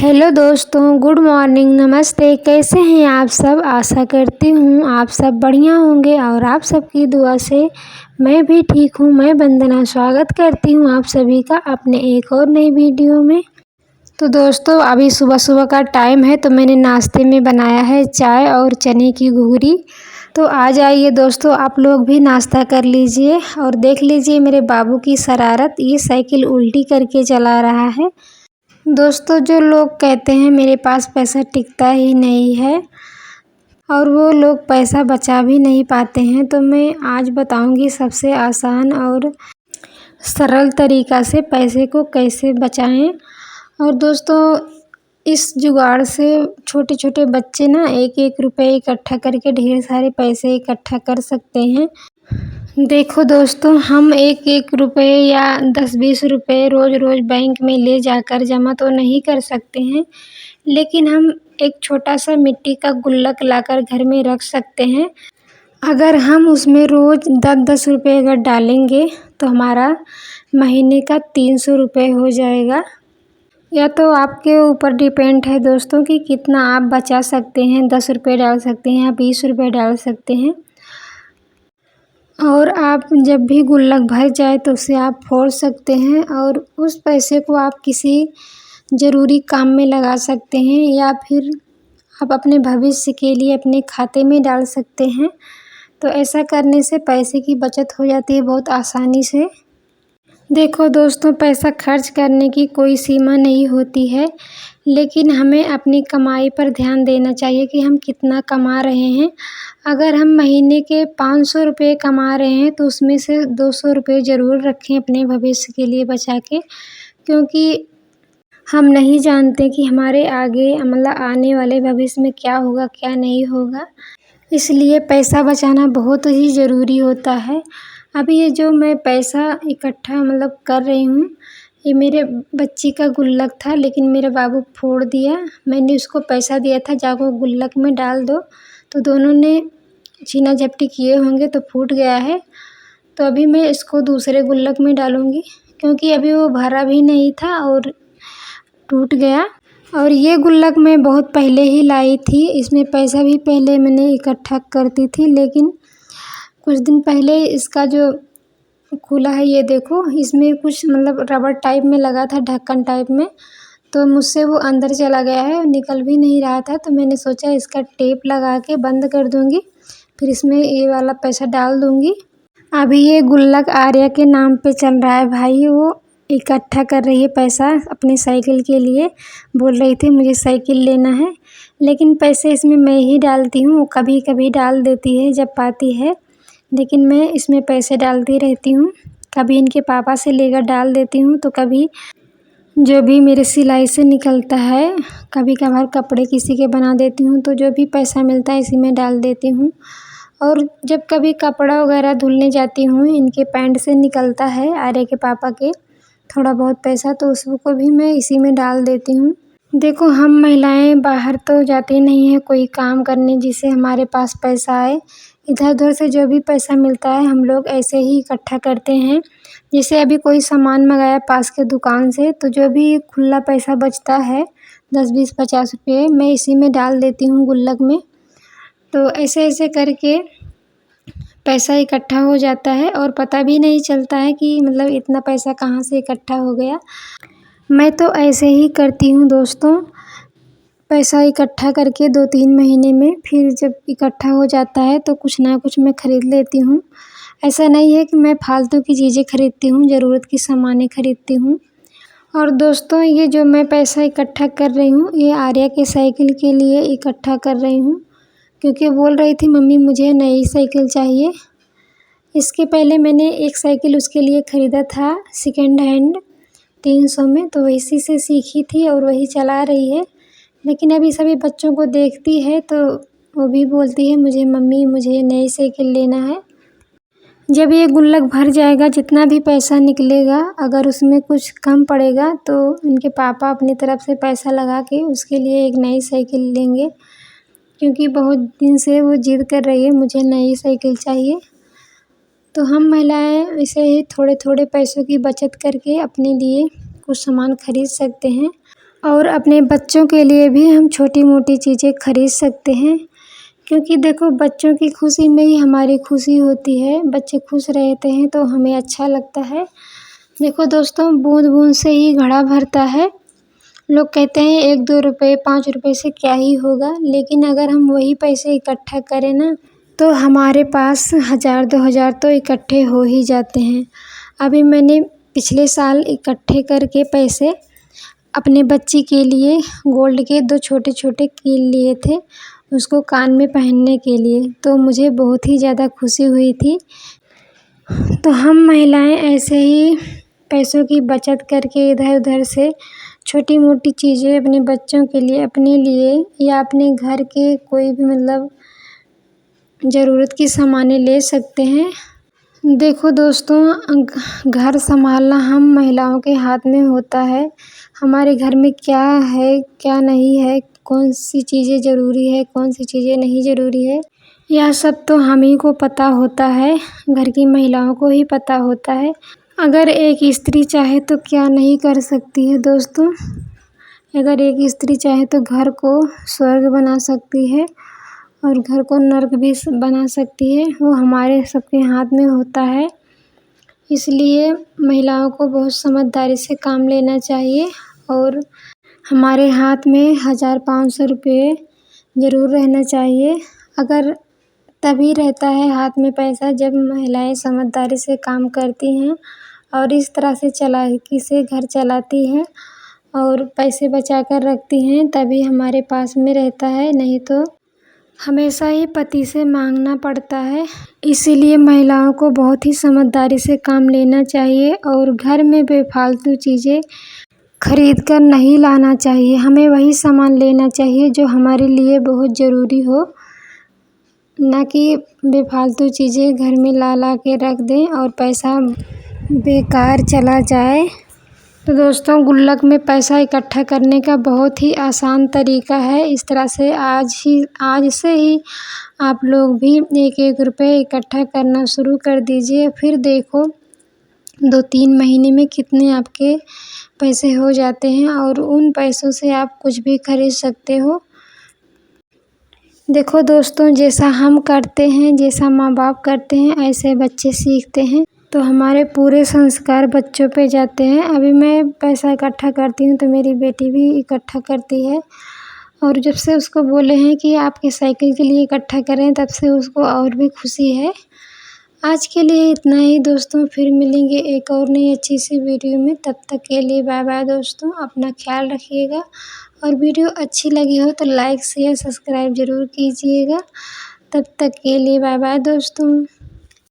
Hello दोस्तों, good morning, नमस्ते। कैसे हैं आप सब? आशा करती हूँ आप सब बढ़िया होंगे और आप सबकी दुआ से मैं भी ठीक हूँ। मैं वंदना स्वागत करती हूँ आप सभी का अपने एक और नई वीडियो में। तो दोस्तों, अभी सुबह सुबह का टाइम है तो मैंने नाश्ते में बनाया है चाय और चने की घुघरी। तो आ जाइए दोस्तों, आप लोग भी नाश्ता कर लीजिए और देख लीजिए मेरे बाबू की शरारत, ये साइकिल उल्टी करके चला रहा है। दोस्तों, जो लोग कहते हैं मेरे पास पैसा टिकता ही नहीं है और वो लोग पैसा बचा भी नहीं पाते हैं, तो मैं आज बताऊंगी सबसे आसान और सरल तरीका से पैसे को कैसे बचाएं। और दोस्तों, इस जुगाड़ से छोटे छोटे बच्चे ना 1-1 रुपये इकट्ठा करके ढेर सारे पैसे इकट्ठा कर सकते हैं। देखो दोस्तों, हम 1-1 रुपये या 10-20 रुपये रोज़ रोज़ बैंक में ले जाकर जमा तो नहीं कर सकते हैं, लेकिन हम एक छोटा सा मिट्टी का गुल्लक लाकर घर में रख सकते हैं। अगर हम उसमें रोज़ 10-10 रुपये अगर डालेंगे तो हमारा महीने का 300 रुपये हो जाएगा। या तो आपके ऊपर डिपेंड है दोस्तों कि कितना आप बचा सकते हैं। 10 रुपये डाल सकते हैं या 20 रुपये डाल सकते हैं। और आप जब भी गुल्लक भर जाए तो उसे आप फोड़ सकते हैं और उस पैसे को आप किसी ज़रूरी काम में लगा सकते हैं या फिर आप अपने भविष्य के लिए अपने खाते में डाल सकते हैं। तो ऐसा करने से पैसे की बचत हो जाती है बहुत आसानी से। देखो दोस्तों, पैसा खर्च करने की कोई सीमा नहीं होती है, लेकिन हमें अपनी कमाई पर ध्यान देना चाहिए कि हम कितना कमा रहे हैं। अगर हम महीने के 500 रुपये कमा रहे हैं तो उसमें से 200 रुपये ज़रूर रखें अपने भविष्य के लिए बचा के, क्योंकि हम नहीं जानते कि हमारे आगे मतलब आने वाले भविष्य में क्या होगा क्या नहीं होगा। इसलिए पैसा बचाना बहुत ही ज़रूरी होता है। अभी ये जो मैं पैसा इकट्ठा मतलब कर रही हूँ, ये मेरे बच्ची का गुल्लक था, लेकिन मेरे बाबू फोड़ दिया। मैंने उसको पैसा दिया था जाको गुल्लक में डाल दो, तो दोनों ने छीना झपटी किए होंगे तो फूट गया है। तो अभी मैं इसको दूसरे गुल्लक में डालूँगी, क्योंकि अभी वो भरा भी नहीं था और टूट गया। और ये गुल्लक मैं बहुत पहले ही लाई थी, इसमें पैसा भी पहले मैंने इकट्ठा करती थी, लेकिन कुछ दिन पहले इसका जो खुला है ये देखो, इसमें कुछ मतलब रबड़ टाइप में लगा था, ढक्कन टाइप में, तो मुझसे वो अंदर चला गया है और निकल भी नहीं रहा था। तो मैंने सोचा इसका टेप लगा के बंद कर दूँगी, फिर इसमें ये वाला पैसा डाल दूँगी। अभी ये गुल्लक आर्या के नाम पे चल रहा है भाई, वो इकट्ठा कर रही है पैसा अपनी साइकिल के लिए। बोल रही थी मुझे साइकिल लेना है, लेकिन पैसे इसमें मैं ही डालती हूँ, वो कभी कभी डाल देती है जब पाती है, लेकिन मैं इसमें पैसे डालती रहती हूँ। कभी इनके पापा से लेकर डाल देती हूँ, तो कभी जो भी मेरे सिलाई से निकलता है, कभी कभार कपड़े किसी के बना देती हूँ, तो जो भी पैसा मिलता है इसी में डाल देती हूँ। और जब कभी कपड़ा वगैरह धुलने जाती हूँ, इनके पैंट से निकलता है आर्या के पापा के थोड़ा बहुत पैसा, तो उसको भी मैं इसी में डाल देती हूँ। देखो, हम महिलाएं बाहर तो जाती नहीं हैं कोई काम करने जिससे हमारे पास पैसा आए। इधर उधर से जो भी पैसा मिलता है हम लोग ऐसे ही इकट्ठा करते हैं। जैसे अभी कोई सामान मंगाया पास के दुकान से, तो जो भी खुला पैसा बचता है 10-20-50 रुपये, मैं इसी में डाल देती हूँ गुल्लक में। तो ऐसे ऐसे करके पैसा इकट्ठा हो जाता है और पता भी नहीं चलता है कि मतलब इतना पैसा कहाँ से इकट्ठा हो गया। मैं तो ऐसे ही करती हूँ दोस्तों, पैसा इकट्ठा करके 2-3 महीने में फिर जब इकट्ठा हो जाता है तो कुछ ना कुछ मैं ख़रीद लेती हूँ। ऐसा नहीं है कि मैं फालतू की चीज़ें खरीदती हूँ, ज़रूरत की सामानें खरीदती हूँ। और दोस्तों, ये जो मैं पैसा इकट्ठा कर रही हूँ, ये आर्या के साइकिल के लिए इकट्ठा कर रही हूँ, क्योंकि बोल रही थी मम्मी मुझे नई साइकिल चाहिए। इसके पहले मैंने एक साइकिल उसके लिए ख़रीदा था सेकेंड हैंड 300 में, तो इसी से सीखी थी और वही चला रही है। लेकिन अभी सभी बच्चों को देखती है तो वो भी बोलती है मुझे मम्मी मुझे नई साइकिल लेना है। जब ये गुल्लक भर जाएगा, जितना भी पैसा निकलेगा, अगर उसमें कुछ कम पड़ेगा तो इनके पापा अपनी तरफ से पैसा लगा के उसके लिए एक नई साइकिल लेंगे, क्योंकि बहुत दिन से वो जिद कर रही है मुझे नई साइकिल चाहिए। तो हम महिलाएं ऐसे ही थोड़े थोड़े पैसों की बचत करके अपने लिए कुछ सामान खरीद सकते हैं। और अपने बच्चों के लिए भी हम छोटी मोटी चीज़ें खरीद सकते हैं, क्योंकि देखो बच्चों की खुशी में ही हमारी खुशी होती है। बच्चे खुश रहते हैं तो हमें अच्छा लगता है। देखो दोस्तों, बूँद बूँद से ही घड़ा भरता है। लोग कहते हैं 1-2 रुपए 5 रुपए से क्या ही होगा, लेकिन अगर हम वही पैसे इकट्ठा करें ना, तो हमारे पास 1000-2000 तो इकट्ठे हो ही जाते हैं। अभी मैंने पिछले साल इकट्ठे करके पैसे अपने बच्ची के लिए गोल्ड के 2 छोटे-छोटे कील लिए थे, उसको कान में पहनने के लिए, तो मुझे बहुत ही ज़्यादा खुशी हुई थी। तो हम महिलाएं ऐसे ही पैसों की बचत करके इधर-उधर से छोटी-मोटी चीज़ें अपने बच्चों के लिए, अपने लिए या अपने घर के कोई भी मतलब ज़रूरत की सामानें ले सकते हैं। देखो दोस्तों, घर संभालना हम महिलाओं के हाथ में होता है। हमारे घर में क्या है, क्या नहीं है, कौन सी चीज़ें ज़रूरी है, कौन सी चीज़ें नहीं ज़रूरी है, यह सब तो हम ही को पता होता है, घर की महिलाओं को ही पता होता है। अगर एक स्त्री चाहे तो क्या नहीं कर सकती है दोस्तों। अगर एक स्त्री चाहे तो घर को स्वर्ग बना सकती है और घर को नर्क भी बना सकती है। वो हमारे सबके हाथ में होता है। इसलिए महिलाओं को बहुत समझदारी से काम लेना चाहिए और हमारे हाथ में 1000-500 रुपये ज़रूर रहना चाहिए। अगर तभी रहता है हाथ में पैसा जब महिलाएं समझदारी से काम करती हैं और इस तरह से चालाकी से घर चलाती हैं और पैसे बचा कर रखती हैं, तभी हमारे पास में रहता है, नहीं तो हमेशा ही पति से मांगना पड़ता है। इसीलिए महिलाओं को बहुत ही समझदारी से काम लेना चाहिए और घर में बेफालतू चीज़ें खरीद कर नहीं लाना चाहिए। हमें वही सामान लेना चाहिए जो हमारे लिए बहुत ज़रूरी हो, ना कि बेफालतू चीज़ें घर में ला के रख दें और पैसा बेकार चला जाए। तो दोस्तों, गुल्लक में पैसा इकट्ठा करने का बहुत ही आसान तरीका है। इस तरह से आज से ही आप लोग भी 1-1 रुपये इकट्ठा करना शुरू कर दीजिए। फिर देखो 2-3 महीने में कितने आपके पैसे हो जाते हैं और उन पैसों से आप कुछ भी खरीद सकते हो। देखो दोस्तों, जैसा हम करते हैं, जैसा माँ बाप करते हैं, ऐसे बच्चे सीखते हैं, तो हमारे पूरे संस्कार बच्चों पे जाते हैं। अभी मैं पैसा इकट्ठा करती हूँ तो मेरी बेटी भी इकट्ठा करती है और जब से उसको बोले हैं कि आपके साइकिल के लिए इकट्ठा करें, तब से उसको और भी खुशी है। आज के लिए इतना ही दोस्तों, फिर मिलेंगे एक और नई अच्छी सी वीडियो में। तब तक के लिए बाय बाय दोस्तों, अपना ख्याल रखिएगा और वीडियो अच्छी लगी हो तो लाइक शेयर सब्सक्राइब ज़रूर कीजिएगा। तब तक के लिए बाय बाय दोस्तों।